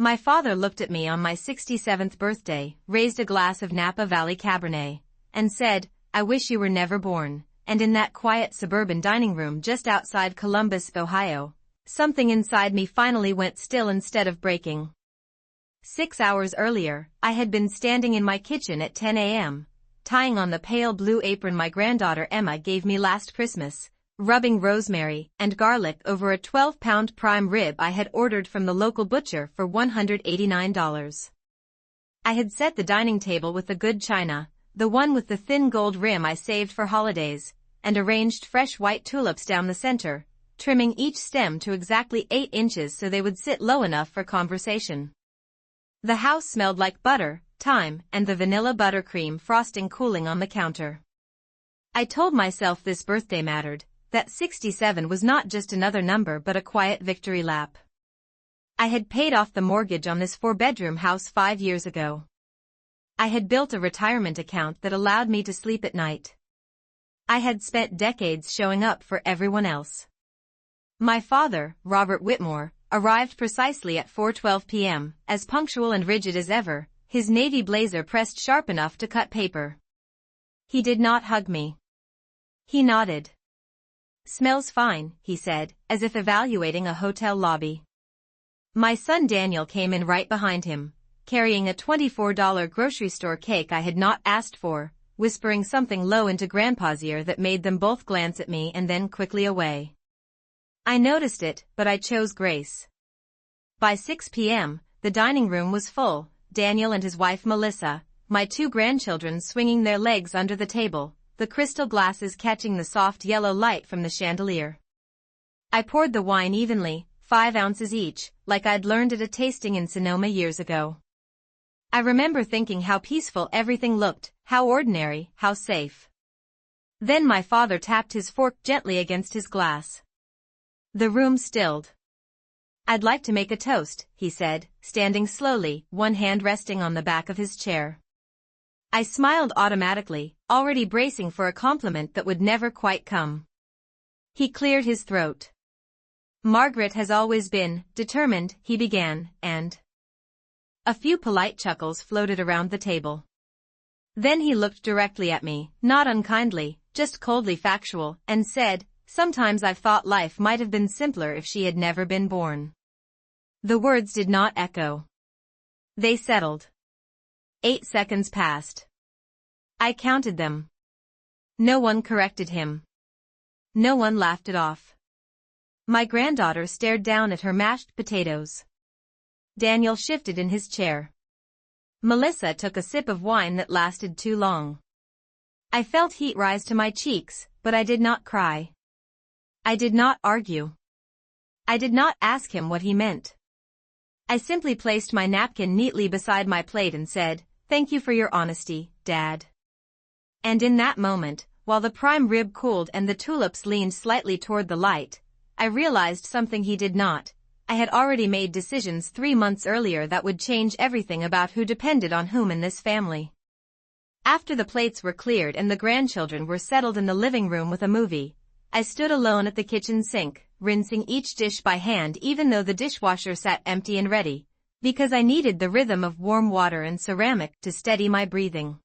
My father looked at me on my 67th birthday, raised a glass of Napa Valley Cabernet, and said, "I wish you were never born." And in that quiet suburban dining room just outside Columbus, Ohio, something inside me finally went still instead of breaking. 6 hours earlier, I had been standing in my kitchen at 10 a.m., tying on the pale blue apron my granddaughter Emma gave me last Christmas, rubbing rosemary and garlic over a 12-pound prime rib I had ordered from the local butcher for $189. I had set the dining table with the good china, the one with the thin gold rim I saved for holidays, and arranged fresh white tulips down the center, trimming each stem to exactly 8 inches so they would sit low enough for conversation. The house smelled like butter, thyme, and the vanilla buttercream frosting cooling on the counter. I told myself this birthday mattered, that 67 was not just another number but a quiet victory lap. I had paid off the mortgage on this 4-bedroom house 5 years ago. I had built a retirement account that allowed me to sleep at night. I had spent decades showing up for everyone else. My father, Robert Whitmore, arrived precisely at 4:12 p.m., as punctual and rigid as ever, his navy blazer pressed sharp enough to cut paper. He did not hug me. He nodded. "Smells fine," he said, as if evaluating a hotel lobby. My son Daniel came in right behind him, carrying a $24 grocery store cake I had not asked for, whispering something low into Grandpa's ear that made them both glance at me and then quickly away. I noticed it, but I chose grace. By 6 p.m., the dining room was full, Daniel and his wife Melissa, my 2 grandchildren swinging their legs under the table, the crystal glasses catching the soft yellow light from the chandelier. I poured the wine evenly, 5 ounces each, like I'd learned at a tasting in Sonoma years ago. I remember thinking how peaceful everything looked, how ordinary, how safe. Then my father tapped his fork gently against his glass. The room stilled. "I'd like to make a toast," he said, standing slowly, one hand resting on the back of his chair. I smiled automatically, already bracing for a compliment that would never quite come. He cleared his throat. "Margaret has always been determined," he began, and a few polite chuckles floated around the table. Then he looked directly at me, not unkindly, just coldly factual, and said, "Sometimes I've thought life might have been simpler if she had never been born." The words did not echo. They settled. 8 seconds passed. I counted them. No one corrected him. No one laughed it off. My granddaughter stared down at her mashed potatoes. Daniel shifted in his chair. Melissa took a sip of wine that lasted too long. I felt heat rise to my cheeks, but I did not cry. I did not argue. I did not ask him what he meant. I simply placed my napkin neatly beside my plate and said, "Thank you for your honesty, Dad." And in that moment, while the prime rib cooled and the tulips leaned slightly toward the light, I realized something he did not. I had already made decisions 3 months earlier that would change everything about who depended on whom in this family. After the plates were cleared and the grandchildren were settled in the living room with a movie, I stood alone at the kitchen sink, rinsing each dish by hand even though the dishwasher sat empty and ready, because I needed the rhythm of warm water and ceramic to steady my breathing.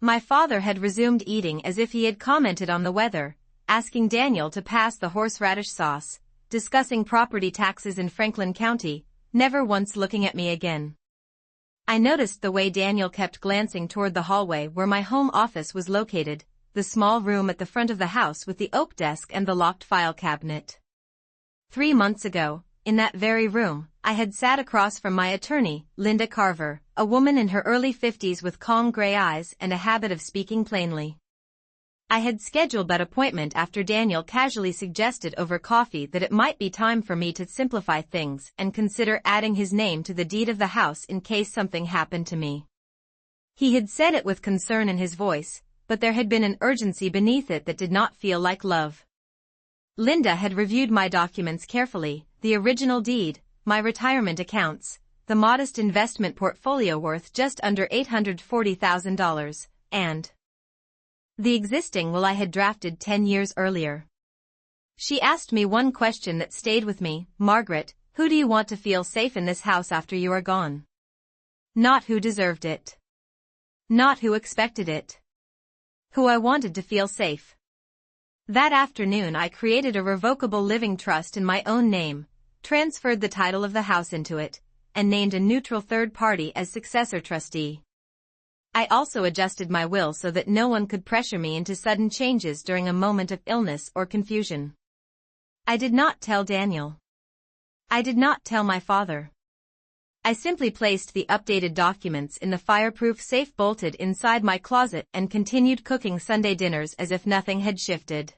My father had resumed eating as if he had commented on the weather, asking Daniel to pass the horseradish sauce, discussing property taxes in Franklin County, never once looking at me again. I noticed the way Daniel kept glancing toward the hallway where my home office was located, the small room at the front of the house with the oak desk and the locked file cabinet. 3 months ago, in that very room, I had sat across from my attorney, Linda Carver, a woman in her early 50s with calm gray eyes and a habit of speaking plainly. I had scheduled that appointment after Daniel casually suggested over coffee that it might be time for me to simplify things and consider adding his name to the deed of the house in case something happened to me. He had said it with concern in his voice, but there had been an urgency beneath it that did not feel like love. Linda had reviewed my documents carefully, the original deed, my retirement accounts, the modest investment portfolio worth just under $840,000, and the existing will I had drafted 10 years earlier. She asked me one question that stayed with me, "Margaret, Who do you want to feel safe in this house after you are gone? Not who deserved it. Not who expected it. Who I wanted to feel safe. That afternoon I created a revocable living trust in my own name, transferred the title of the house into it, and named a neutral third party as successor trustee. I also adjusted my will so that no one could pressure me into sudden changes during a moment of illness or confusion. I did not tell Daniel. I did not tell my father. I simply placed the updated documents in the fireproof safe bolted inside my closet and continued cooking Sunday dinners as if nothing had shifted.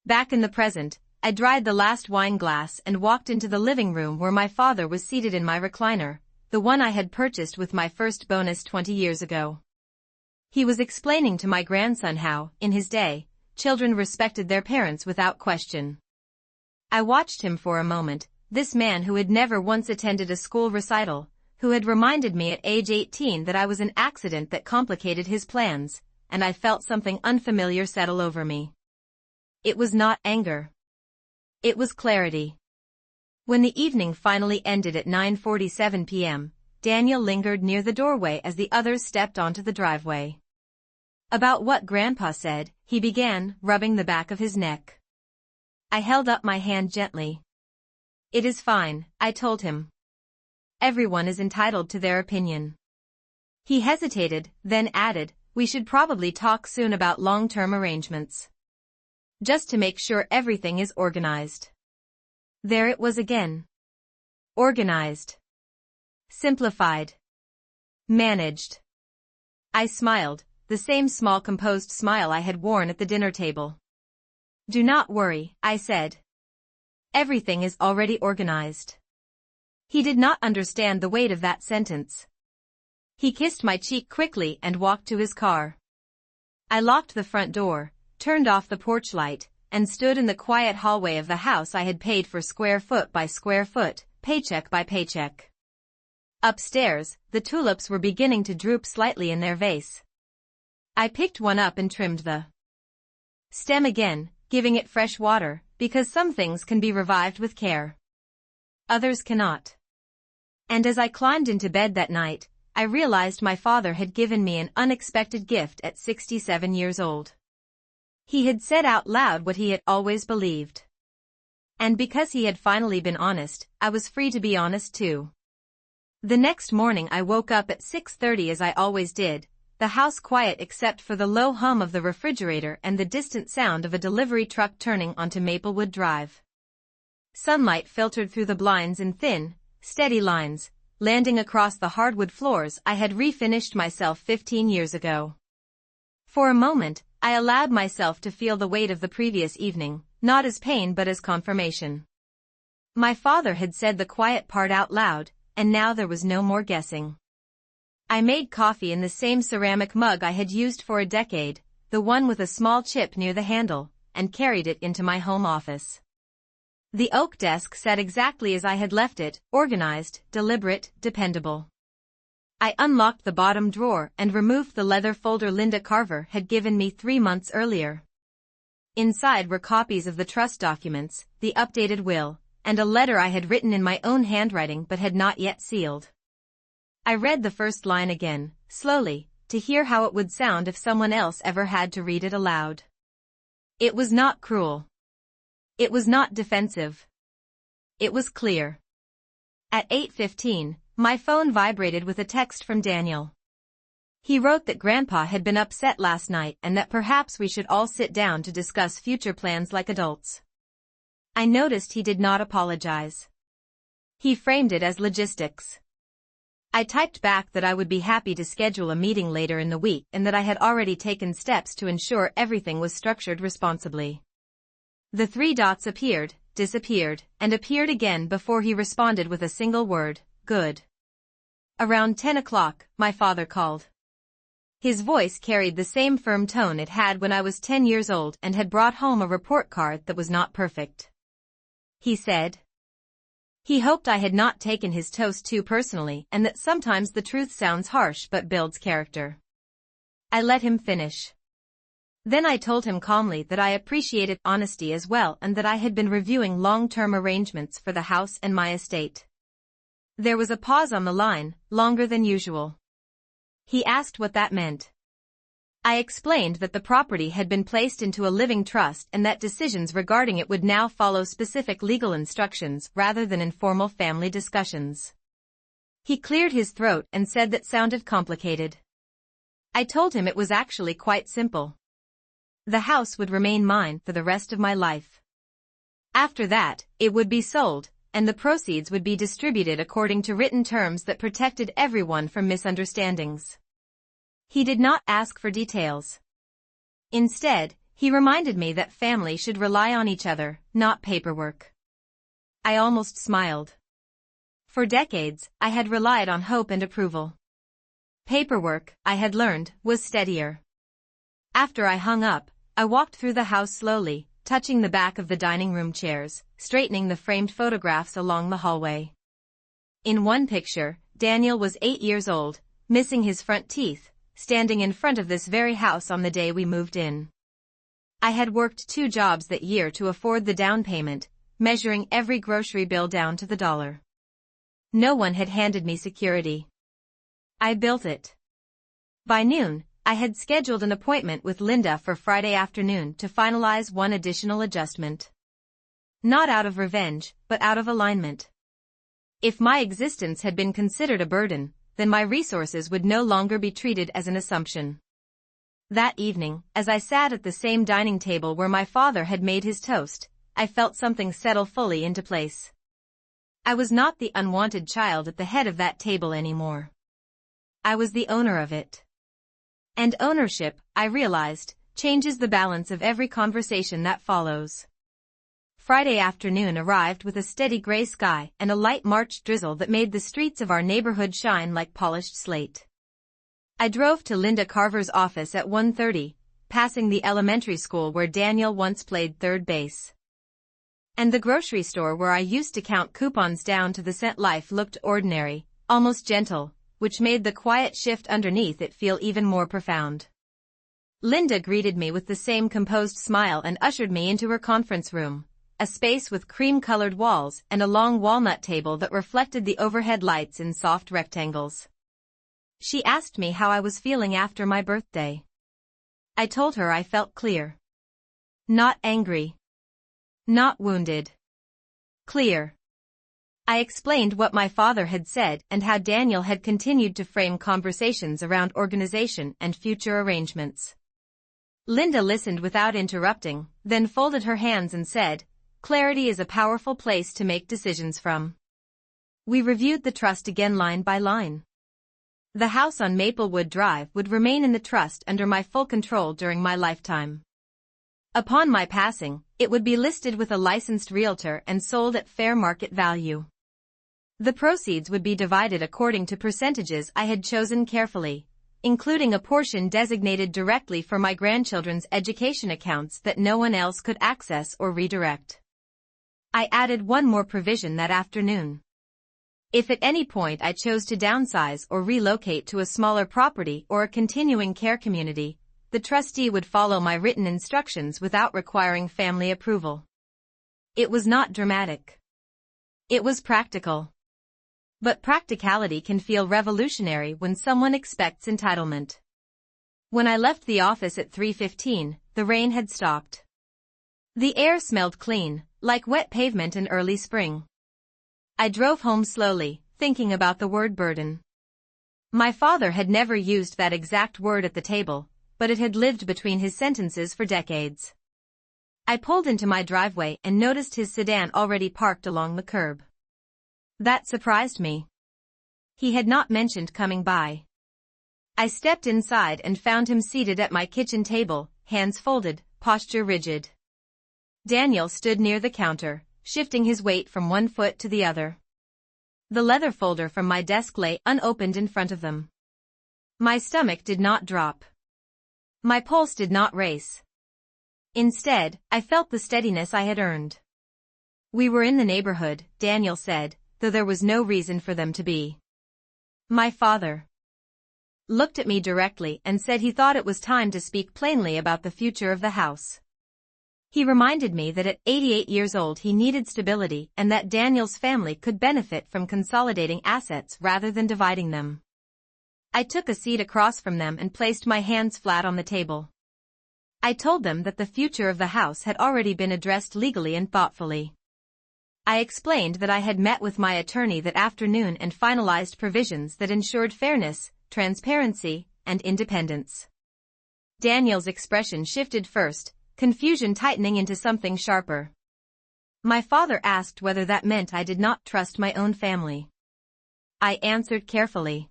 Back in the present, I dried the last wine glass and walked into the living room where my father was seated in my recliner, the one I had purchased with my first bonus 20 years ago. He was explaining to my grandson how, in his day, children respected their parents without question. I watched him for a moment, this man who had never once attended a school recital, who had reminded me at age 18 that I was an accident that complicated his plans, and I felt something unfamiliar settle over me. It was not anger. It was clarity. When the evening finally ended at 9:47 p.m., Daniel lingered near the doorway as the others stepped onto the driveway. About what Grandpa said, he began, rubbing the back of his neck. I held up my hand gently. It is fine, I told him. Everyone is entitled to their opinion. He hesitated, then added, we should probably talk soon about long-term arrangements. Just to make sure everything is organized. There it was again. Organized. Simplified. Managed. I smiled, the same small composed smile I had worn at the dinner table. Do not worry, I said. Everything is already organized. He did not understand the weight of that sentence. He kissed my cheek quickly and walked to his car. I locked the front door, turned off the porch light, and stood in the quiet hallway of the house I had paid for square foot by square foot, paycheck by paycheck. Upstairs, the tulips were beginning to droop slightly in their vase. I picked one up and trimmed the stem again, giving it fresh water, because some things can be revived with care. Others cannot. And as I climbed into bed that night, I realized my father had given me an unexpected gift at 67 years old. He had said out loud what he had always believed. And because he had finally been honest, I was free to be honest too. The next morning I woke up at 6:30 as I always did, the house quiet except for the low hum of the refrigerator and the distant sound of a delivery truck turning onto Maplewood Drive. Sunlight filtered through the blinds in thin, steady lines, landing across the hardwood floors I had refinished myself 15 years ago. For a moment, I allowed myself to feel the weight of the previous evening, not as pain but as confirmation. My father had said the quiet part out loud, and now there was no more guessing. I made coffee in the same ceramic mug I had used for a decade, the one with a small chip near the handle, and carried it into my home office. The oak desk sat exactly as I had left it, organized, deliberate, dependable. I unlocked the bottom drawer and removed the leather folder Linda Carver had given me 3 months earlier. Inside were copies of the trust documents, the updated will, and a letter I had written in my own handwriting but had not yet sealed. I read the first line again, slowly, to hear how it would sound if someone else ever had to read it aloud. It was not cruel. It was not defensive. It was clear. At 8:15, my phone vibrated with a text from Daniel. He wrote that Grandpa had been upset last night and that perhaps we should all sit down to discuss future plans like adults. I noticed he did not apologize. He framed it as logistics. I typed back that I would be happy to schedule a meeting later in the week and that I had already taken steps to ensure everything was structured responsibly. The 3 dots appeared, disappeared, and appeared again before he responded with a single word, good. Around 10 o'clock, my father called. His voice carried the same firm tone it had when I was 10 years old and had brought home a report card that was not perfect. He said. He hoped I had not taken his toast too personally and that sometimes the truth sounds harsh but builds character. I let him finish. Then I told him calmly that I appreciated honesty as well and that I had been reviewing long-term arrangements for the house and my estate. There was a pause on the line, longer than usual. He asked what that meant. I explained that the property had been placed into a living trust and that decisions regarding it would now follow specific legal instructions rather than informal family discussions. He cleared his throat and said that sounded complicated. I told him it was actually quite simple. The house would remain mine for the rest of my life. After that, it would be sold, and the proceeds would be distributed according to written terms that protected everyone from misunderstandings. He did not ask for details. Instead, he reminded me that family should rely on each other, not paperwork. I almost smiled. For decades, I had relied on hope and approval. Paperwork, I had learned, was steadier. After I hung up, I walked through the house slowly, touching the back of the dining room chairs, straightening the framed photographs along the hallway. In one picture, Daniel was 8 years old, missing his front teeth, standing in front of this very house on the day we moved in. I had worked 2 jobs that year to afford the down payment, measuring every grocery bill down to the dollar. No one had handed me security. I built it. By noon, I had scheduled an appointment with Linda for Friday afternoon to finalize one additional adjustment. Not out of revenge, but out of alignment. If my existence had been considered a burden, then my resources would no longer be treated as an assumption. That evening, as I sat at the same dining table where my father had made his toast, I felt something settle fully into place. I was not the unwanted child at the head of that table anymore. I was the owner of it. And ownership, I realized, changes the balance of every conversation that follows. Friday afternoon arrived with a steady gray sky and a light March drizzle that made the streets of our neighborhood shine like polished slate. I drove to Linda Carver's office at 1:30, passing the elementary school where Daniel once played third base. And the grocery store where I used to count coupons down to the cent. Life looked ordinary, almost gentle, which made the quiet shift underneath it feel even more profound. Linda greeted me with the same composed smile and ushered me into her conference room, a space with cream-colored walls and a long walnut table that reflected the overhead lights in soft rectangles. She asked me how I was feeling after my birthday. I told her I felt clear. Not angry. Not wounded. Clear. I explained what my father had said and how Daniel had continued to frame conversations around organization and future arrangements. Linda listened without interrupting, then folded her hands and said, "Clarity is a powerful place to make decisions from." We reviewed the trust again line by line. The house on Maplewood Drive would remain in the trust under my full control during my lifetime. Upon my passing, it would be listed with a licensed realtor and sold at fair market value. The proceeds would be divided according to percentages I had chosen carefully, including a portion designated directly for my grandchildren's education accounts that no one else could access or redirect. I added one more provision that afternoon. If at any point I chose to downsize or relocate to a smaller property or a continuing care community, the trustee would follow my written instructions without requiring family approval. It was not dramatic. It was practical. But practicality can feel revolutionary when someone expects entitlement. When I left the office at 3:15, the rain had stopped. The air smelled clean, like wet pavement in early spring. I drove home slowly, thinking about the word burden. My father had never used that exact word at the table, but it had lived between his sentences for decades. I pulled into my driveway and noticed his sedan already parked along the curb. That surprised me. He had not mentioned coming by. I stepped inside and found him seated at my kitchen table, hands folded, posture rigid. Daniel stood near the counter, shifting his weight from one foot to the other. The leather folder from my desk lay unopened in front of them. My stomach did not drop. My pulse did not race. Instead, I felt the steadiness I had earned. "We were in the neighborhood," Daniel said, though there was no reason for them to be. My father. looked at me directly and said he thought it was time to speak plainly about the future of the house. He reminded me that at 88 years old he needed stability and that Daniel's family could benefit from consolidating assets rather than dividing them. I took a seat across from them and placed my hands flat on the table. I told them that the future of the house had already been addressed legally and thoughtfully. I explained that I had met with my attorney that afternoon and finalized provisions that ensured fairness, transparency, and independence. Daniel's expression shifted first, confusion tightening into something sharper. My father asked whether that meant I did not trust my own family. I answered carefully.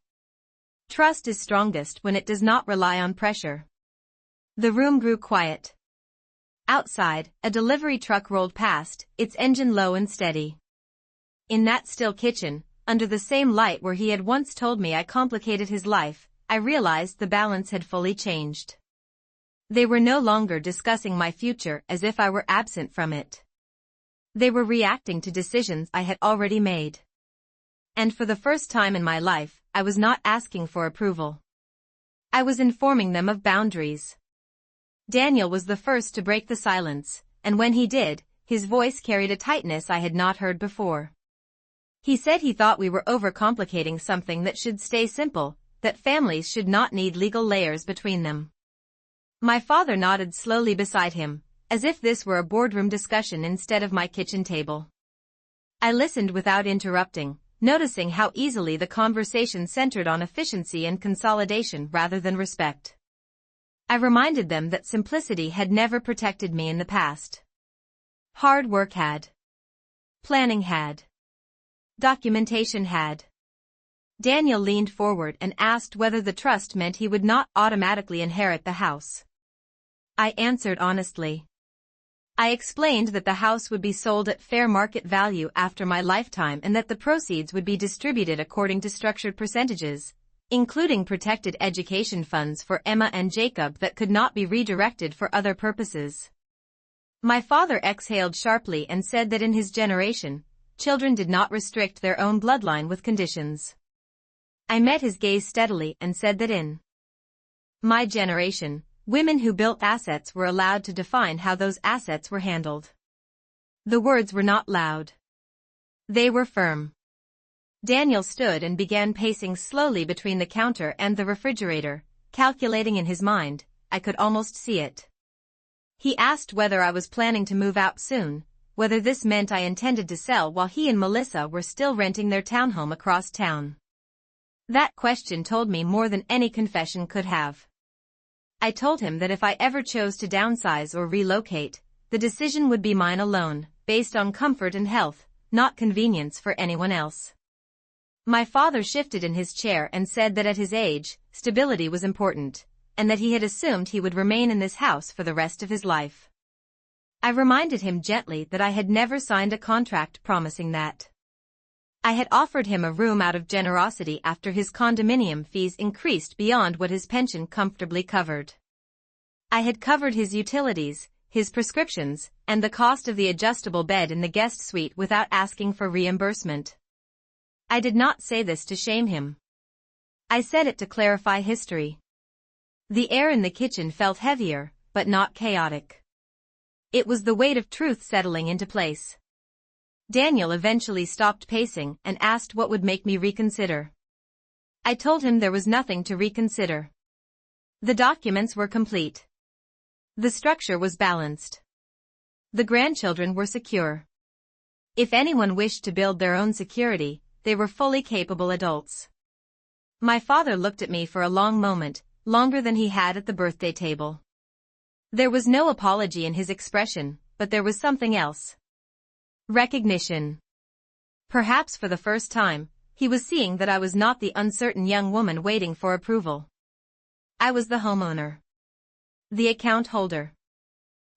Trust is strongest when it does not rely on pressure. The room grew quiet. Outside, a delivery truck rolled past, its engine low and steady. In that still kitchen, under the same light where he had once told me I complicated his life, I realized the balance had fully changed. They were no longer discussing my future as if I were absent from it. They were reacting to decisions I had already made. And for the first time in my life, I was not asking for approval. I was informing them of boundaries. Daniel was the first to break the silence, and when he did, his voice carried a tightness I had not heard before. He said he thought we were overcomplicating something that should stay simple, that families should not need legal layers between them. My father nodded slowly beside him, as if this were a boardroom discussion instead of my kitchen table. I listened without interrupting, noticing how easily the conversation centered on efficiency and consolidation rather than respect. I reminded them that simplicity had never protected me in the past. Hard work had. Planning had. Documentation had. Daniel leaned forward and asked whether the trust meant he would not automatically inherit the house. I answered honestly. I explained that the house would be sold at fair market value after my lifetime and that the proceeds would be distributed according to structured percentages, including protected education funds for Emma and Jacob that could not be redirected for other purposes. My father exhaled sharply and said that in his generation, children did not restrict their own bloodline with conditions. I met his gaze steadily and said that in my generation, women who built assets were allowed to define how those assets were handled. The words were not loud. They were firm. Daniel stood and began pacing slowly between the counter and the refrigerator, calculating in his mind. I could almost see it. He asked whether I was planning to move out soon, whether this meant I intended to sell while he and Melissa were still renting their townhome across town. That question told me more than any confession could have. I told him that if I ever chose to downsize or relocate, the decision would be mine alone, based on comfort and health, not convenience for anyone else. My father shifted in his chair and said that at his age, stability was important, and that he had assumed he would remain in this house for the rest of his life. I reminded him gently that I had never signed a contract promising that. I had offered him a room out of generosity after his condominium fees increased beyond what his pension comfortably covered. I had covered his utilities, his prescriptions, and the cost of the adjustable bed in the guest suite without asking for reimbursement. I did not say this to shame him. I said it to clarify history. The air in the kitchen felt heavier, but not chaotic. It was the weight of truth settling into place. Daniel eventually stopped pacing and asked what would make me reconsider. I told him there was nothing to reconsider. The documents were complete. The structure was balanced. The grandchildren were secure. If anyone wished to build their own security, they were fully capable adults. My father looked at me for a long moment, longer than he had at the birthday table. There was no apology in his expression, but there was something else. Recognition. Perhaps for the first time, he was seeing that I was not the uncertain young woman waiting for approval. I was the homeowner. The account holder.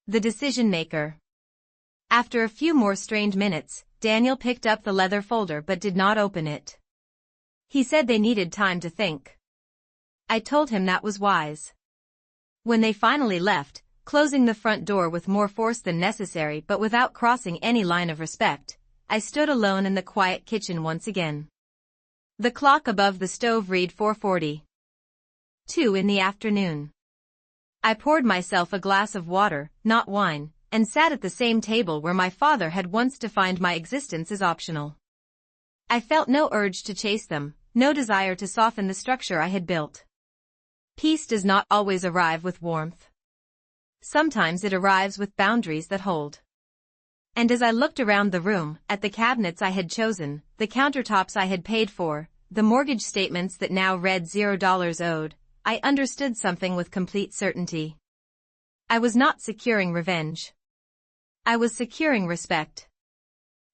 The decision maker. After a few more strained minutes, Daniel picked up the leather folder but did not open it. He said they needed time to think. I told him that was wise. When they finally left, closing the front door with more force than necessary but without crossing any line of respect, I stood alone in the quiet kitchen once again. The clock above the stove read 4:40. 2 in the afternoon. I poured myself a glass of water, not wine, and sat at the same table where my father had once defined my existence as optional. I felt no urge to chase them, no desire to soften the structure I had built. Peace does not always arrive with warmth. Sometimes it arrives with boundaries that hold. And as I looked around the room, at the cabinets I had chosen, the countertops I had paid for, the mortgage statements that now read $0 owed, I understood something with complete certainty. I was not securing revenge. I was securing respect.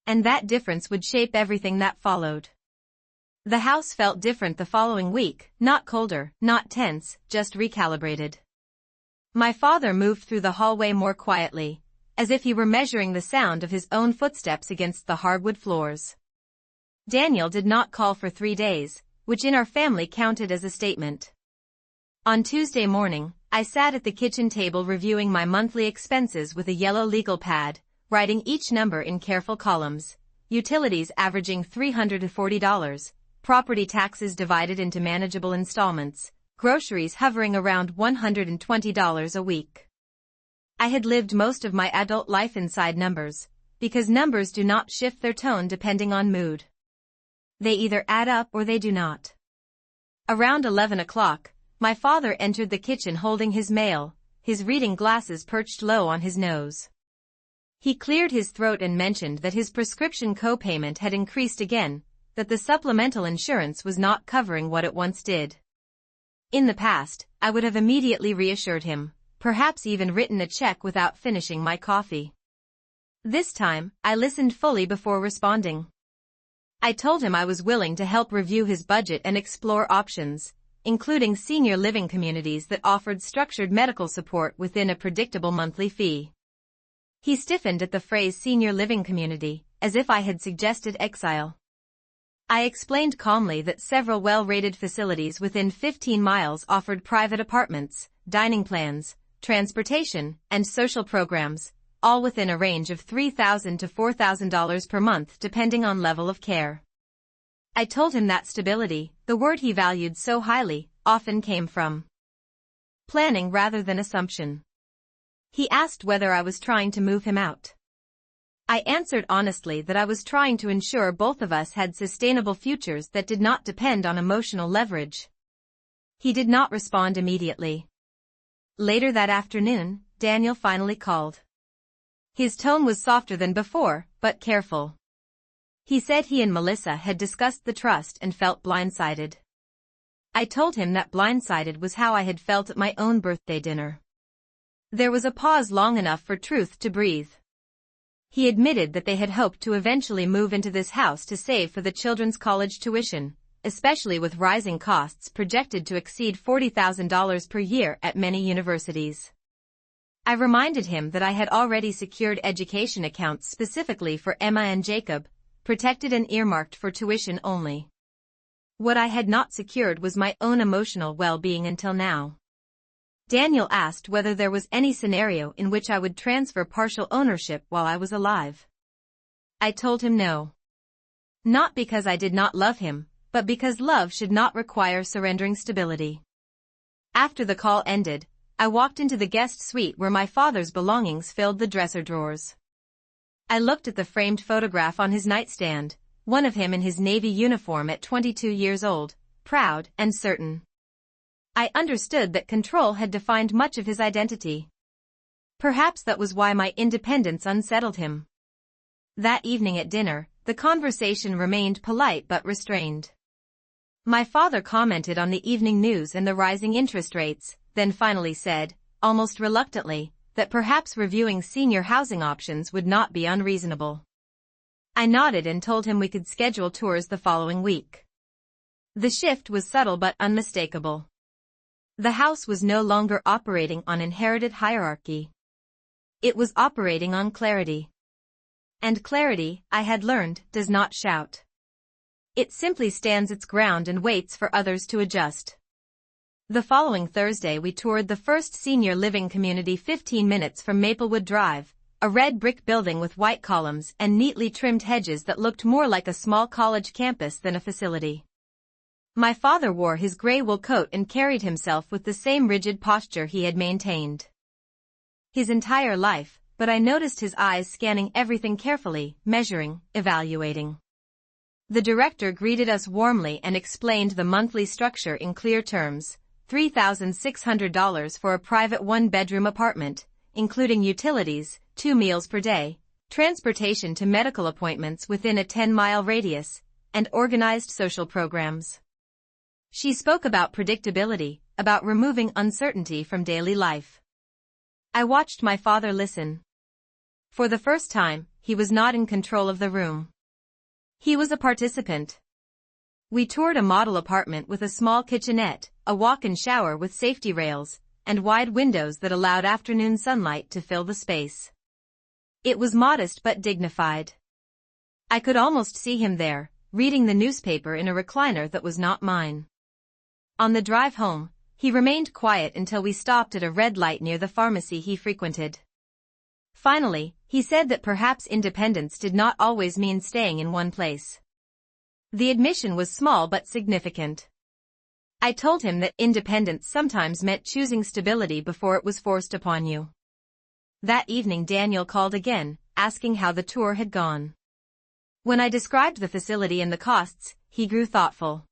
And that difference would shape everything that followed. The house felt different the following week, not colder, not tense, just recalibrated. My father moved through the hallway more quietly, as if he were measuring the sound of his own footsteps against the hardwood floors. Daniel did not call for 3 days, which in our family counted as a statement. On Tuesday morning, I sat at the kitchen table reviewing my monthly expenses with a yellow legal pad, writing each number in careful columns, utilities averaging $340, property taxes divided into manageable installments, groceries hovering around $120 a week. I had lived most of my adult life inside numbers, because numbers do not shift their tone depending on mood. They either add up or they do not. Around 11 o'clock, my father entered the kitchen holding his mail, his reading glasses perched low on his nose. He cleared his throat and mentioned that his prescription co-payment had increased again, that the supplemental insurance was not covering what it once did. In the past, I would have immediately reassured him, perhaps even written a check without finishing my coffee. This time, I listened fully before responding. I told him I was willing to help review his budget and explore options, including senior living communities that offered structured medical support within a predictable monthly fee. He stiffened at the phrase senior living community, as if I had suggested exile. I explained calmly that several well-rated facilities within 15 miles offered private apartments, dining plans, transportation, and social programs, all within a range of $3,000 to $4,000 per month depending on level of care. I told him that stability, the word he valued so highly, often came from planning rather than assumption. He asked whether I was trying to move him out. I answered honestly that I was trying to ensure both of us had sustainable futures that did not depend on emotional leverage. He did not respond immediately. Later that afternoon, Daniel finally called. His tone was softer than before, but careful. He said he and Melissa had discussed the trust and felt blindsided. I told him that blindsided was how I had felt at my own birthday dinner. There was a pause long enough for truth to breathe. He admitted that they had hoped to eventually move into this house to save for the children's college tuition, especially with rising costs projected to exceed $40,000 per year at many universities. I reminded him that I had already secured education accounts specifically for Emma and Jacob, protected and earmarked for tuition only. What I had not secured was my own emotional well-being until now. Daniel asked whether there was any scenario in which I would transfer partial ownership while I was alive. I told him no. Not because I did not love him, but because love should not require surrendering stability. After the call ended, I walked into the guest suite where my father's belongings filled the dresser drawers. I looked at the framed photograph on his nightstand, one of him in his Navy uniform at 22 years old, proud and certain. I understood that control had defined much of his identity. Perhaps that was why my independence unsettled him. That evening at dinner, the conversation remained polite but restrained. My father commented on the evening news and the rising interest rates, then finally said, almost reluctantly, that perhaps reviewing senior housing options would not be unreasonable. I nodded and told him we could schedule tours the following week. The shift was subtle but unmistakable. The house was no longer operating on inherited hierarchy. It was operating on clarity. And clarity, I had learned, does not shout. It simply stands its ground and waits for others to adjust. The following Thursday we toured the first senior living community 15 minutes from Maplewood Drive, a red brick building with white columns and neatly trimmed hedges that looked more like a small college campus than a facility. My father wore his gray wool coat and carried himself with the same rigid posture he had maintained his entire life, but I noticed his eyes scanning everything carefully, measuring, evaluating. The director greeted us warmly and explained the monthly structure in clear terms: $3,600 for a private one-bedroom apartment, including utilities, 2 meals per day, transportation to medical appointments within a 10-mile radius, and organized social programs. She spoke about predictability, about removing uncertainty from daily life. I watched my father listen. For the first time, he was not in control of the room. He was a participant. We toured a model apartment with a small kitchenette, a walk-in shower with safety rails, and wide windows that allowed afternoon sunlight to fill the space. It was modest but dignified. I could almost see him there, reading the newspaper in a recliner that was not mine. On the drive home, he remained quiet until we stopped at a red light near the pharmacy he frequented. Finally, he said that perhaps independence did not always mean staying in one place. The admission was small but significant. I told him that independence sometimes meant choosing stability before it was forced upon you. That evening Daniel called again, asking how the tour had gone. When I described the facility and the costs, he grew thoughtful.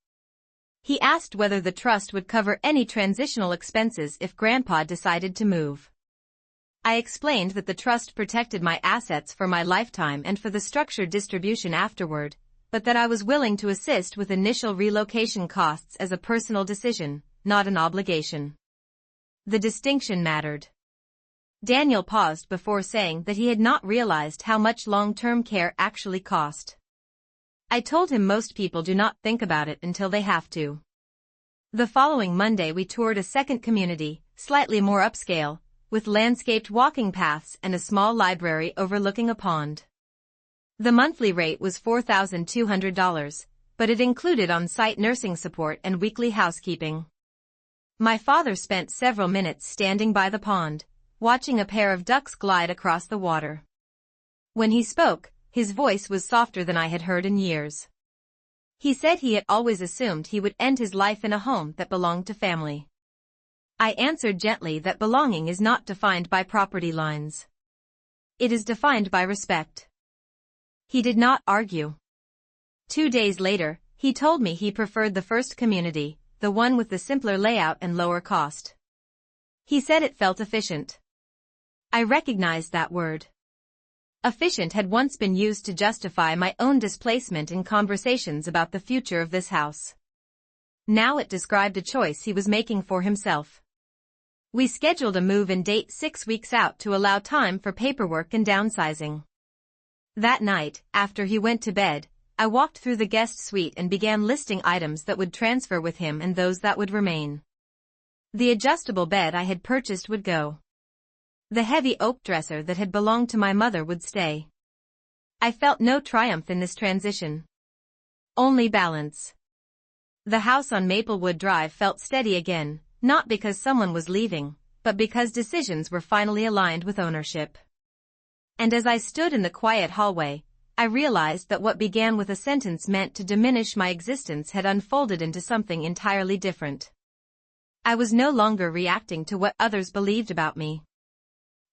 He asked whether the trust would cover any transitional expenses if Grandpa decided to move. I explained that the trust protected my assets for my lifetime and for the structured distribution afterward, but that I was willing to assist with initial relocation costs as a personal decision, not an obligation. The distinction mattered. Daniel paused before saying that he had not realized how much long-term care actually cost. I told him most people do not think about it until they have to. The following Monday we toured a second community, slightly more upscale, with landscaped walking paths and a small library overlooking a pond. The monthly rate was $4,200, but it included on-site nursing support and weekly housekeeping. My father spent several minutes standing by the pond, watching a pair of ducks glide across the water. When he spoke, his voice was softer than I had heard in years. He said he had always assumed he would end his life in a home that belonged to family. I answered gently that belonging is not defined by property lines. It is defined by respect. He did not argue. 2 days later, he told me he preferred the first community, the one with the simpler layout and lower cost. He said it felt efficient. I recognized that word. Efficient had once been used to justify my own displacement in conversations about the future of this house. Now it described a choice he was making for himself. We scheduled a move-in date 6 weeks out to allow time for paperwork and downsizing. That night, after he went to bed, I walked through the guest suite and began listing items that would transfer with him and those that would remain. The adjustable bed I had purchased would go. The heavy oak dresser that had belonged to my mother would stay. I felt no triumph in this transition. Only balance. The house on Maplewood Drive felt steady again, not because someone was leaving, but because decisions were finally aligned with ownership. And as I stood in the quiet hallway, I realized that what began with a sentence meant to diminish my existence had unfolded into something entirely different. I was no longer reacting to what others believed about me.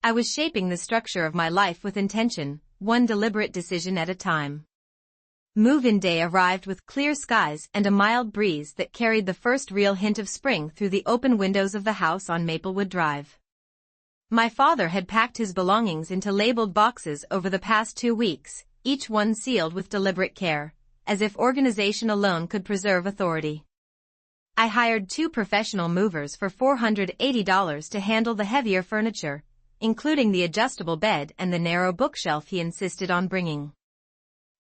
I was shaping the structure of my life with intention, one deliberate decision at a time. Move-in day arrived with clear skies and a mild breeze that carried the first real hint of spring through the open windows of the house on Maplewood Drive. My father had packed his belongings into labeled boxes over the past 2 weeks, each one sealed with deliberate care, as if organization alone could preserve authority. I hired 2 professional movers for $480 to handle the heavier furniture, including the adjustable bed and the narrow bookshelf he insisted on bringing.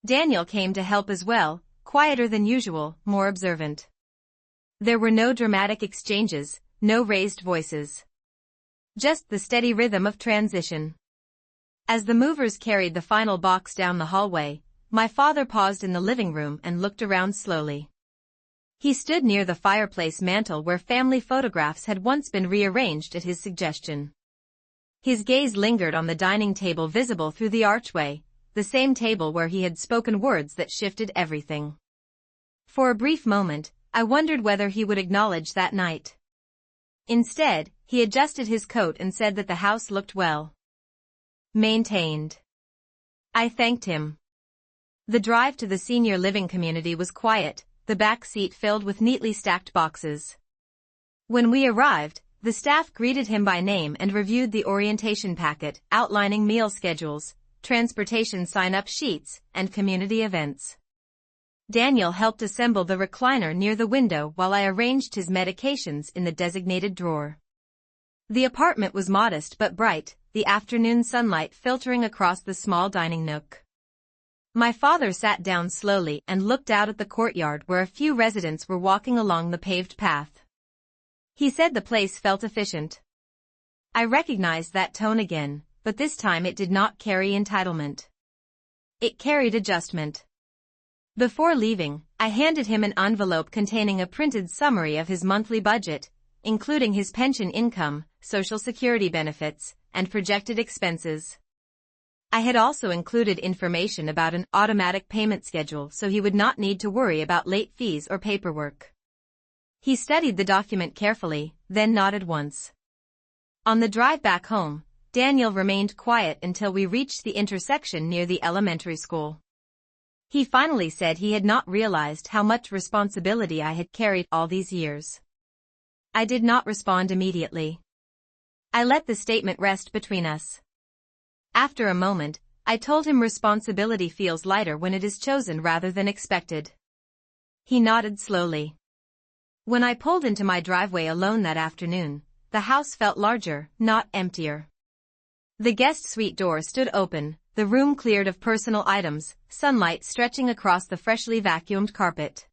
Daniel came to help as well, quieter than usual, more observant. There were no dramatic exchanges, no raised voices. Just the steady rhythm of transition. As the movers carried the final box down the hallway, my father paused in the living room and looked around slowly. He stood near the fireplace mantel where family photographs had once been rearranged at his suggestion. His gaze lingered on the dining table visible through the archway, the same table where he had spoken words that shifted everything. For a brief moment, I wondered whether he would acknowledge that night. Instead, he adjusted his coat and said that the house looked well maintained. I thanked him. The drive to the senior living community was quiet, the back seat filled with neatly stacked boxes. When we arrived, the staff greeted him by name and reviewed the orientation packet, outlining meal schedules, transportation sign-up sheets, and community events. Daniel helped assemble the recliner near the window while I arranged his medications in the designated drawer. The apartment was modest but bright, the afternoon sunlight filtering across the small dining nook. My father sat down slowly and looked out at the courtyard where a few residents were walking along the paved path. He said the place felt efficient. I recognized that tone again, but this time it did not carry entitlement. It carried adjustment. Before leaving, I handed him an envelope containing a printed summary of his monthly budget, including his pension income, Social Security benefits, and projected expenses. I had also included information about an automatic payment schedule so he would not need to worry about late fees or paperwork. He studied the document carefully, then nodded once. On the drive back home, Daniel remained quiet until we reached the intersection near the elementary school. He finally said he had not realized how much responsibility I had carried all these years. I did not respond immediately. I let the statement rest between us. After a moment, I told him responsibility feels lighter when it is chosen rather than expected. He nodded slowly. When I pulled into my driveway alone that afternoon, the house felt larger, not emptier. The guest suite door stood open, the room cleared of personal items, sunlight stretching across the freshly vacuumed carpet.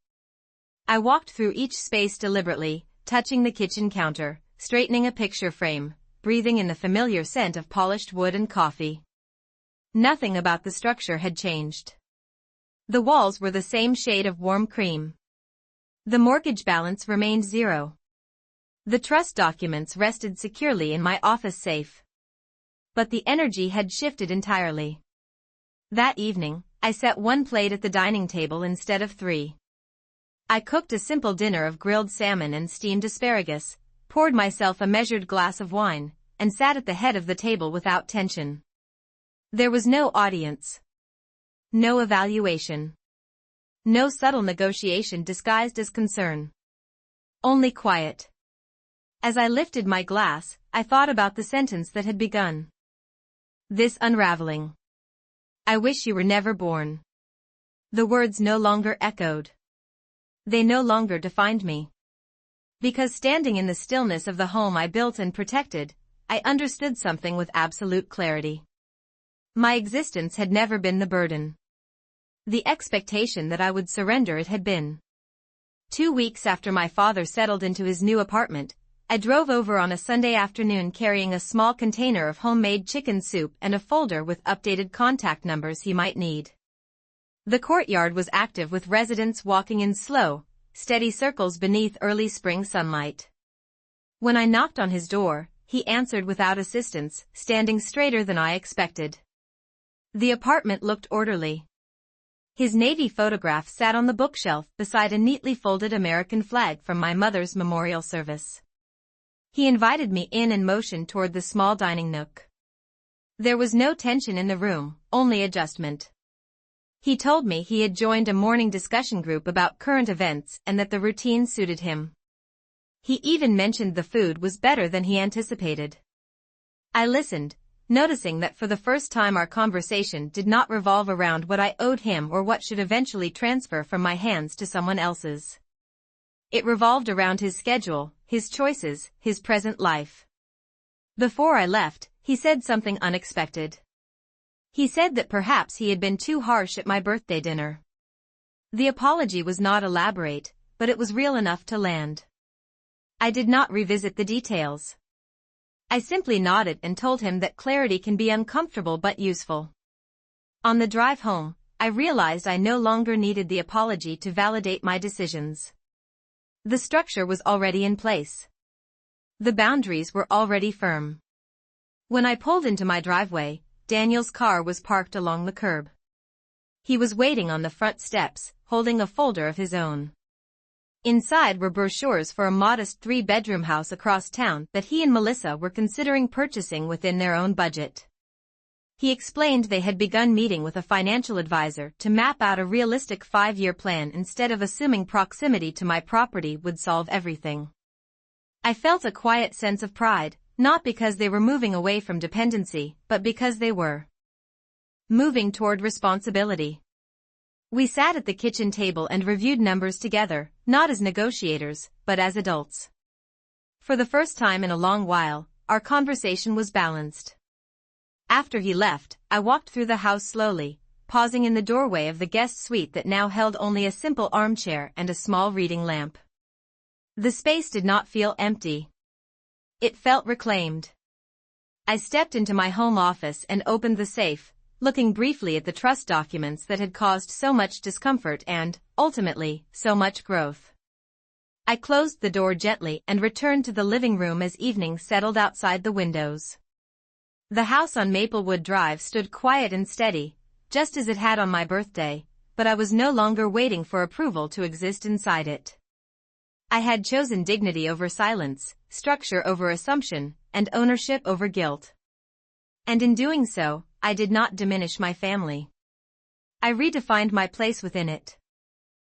I walked through each space deliberately, touching the kitchen counter, straightening a picture frame, breathing in the familiar scent of polished wood and coffee. Nothing about the structure had changed. The walls were the same shade of warm cream. The mortgage balance remained zero. The trust documents rested securely in my office safe. But the energy had shifted entirely. That evening, I set one plate at the dining table instead of 3. I cooked a simple dinner of grilled salmon and steamed asparagus, poured myself a measured glass of wine, and sat at the head of the table without tension. There was no audience. No evaluation. No subtle negotiation disguised as concern. Only quiet. As I lifted my glass, I thought about the sentence that had begun. This unraveling. I wish you were never born. The words no longer echoed. They no longer defined me. Because standing in the stillness of the home I built and protected, I understood something with absolute clarity. My existence had never been the burden. The expectation that I would surrender it had been. 2 weeks after my father settled into his new apartment, I drove over on a Sunday afternoon carrying a small container of homemade chicken soup and a folder with updated contact numbers he might need. The courtyard was active with residents walking in slow, steady circles beneath early spring sunlight. When I knocked on his door, he answered without assistance, standing straighter than I expected. The apartment looked orderly. His navy photograph sat on the bookshelf beside a neatly folded American flag from my mother's memorial service. He invited me in and motioned toward the small dining nook. There was no tension in the room, only adjustment. He told me he had joined a morning discussion group about current events and that the routine suited him. He even mentioned the food was better than he anticipated. I listened, noticing that for the first time our conversation did not revolve around what I owed him or what should eventually transfer from my hands to someone else's. It revolved around his schedule, his choices, his present life. Before I left, he said something unexpected. He said that perhaps he had been too harsh at my birthday dinner. The apology was not elaborate, but it was real enough to land. I did not revisit the details. I simply nodded and told him that clarity can be uncomfortable but useful. On the drive home, I realized I no longer needed the apology to validate my decisions. The structure was already in place. The boundaries were already firm. When I pulled into my driveway, Daniel's car was parked along the curb. He was waiting on the front steps, holding a folder of his own. Inside were brochures for a modest 3-bedroom house across town that he and Melissa were considering purchasing within their own budget. He explained they had begun meeting with a financial advisor to map out a realistic 5-year plan instead of assuming proximity to my property would solve everything. I felt a quiet sense of pride, not because they were moving away from dependency, but because they were moving toward responsibility. We sat at the kitchen table and reviewed numbers together, not as negotiators, but as adults. For the first time in a long while, our conversation was balanced. After he left, I walked through the house slowly, pausing in the doorway of the guest suite that now held only a simple armchair and a small reading lamp. The space did not feel empty. It felt reclaimed. I stepped into my home office and opened the safe, looking briefly at the trust documents that had caused so much discomfort and, ultimately, so much growth. I closed the door gently and returned to the living room as evening settled outside the windows. The house on Maplewood Drive stood quiet and steady, just as it had on my birthday, but I was no longer waiting for approval to exist inside it. I had chosen dignity over silence, structure over assumption, and ownership over guilt. And in doing so, I did not diminish my family. I redefined my place within it.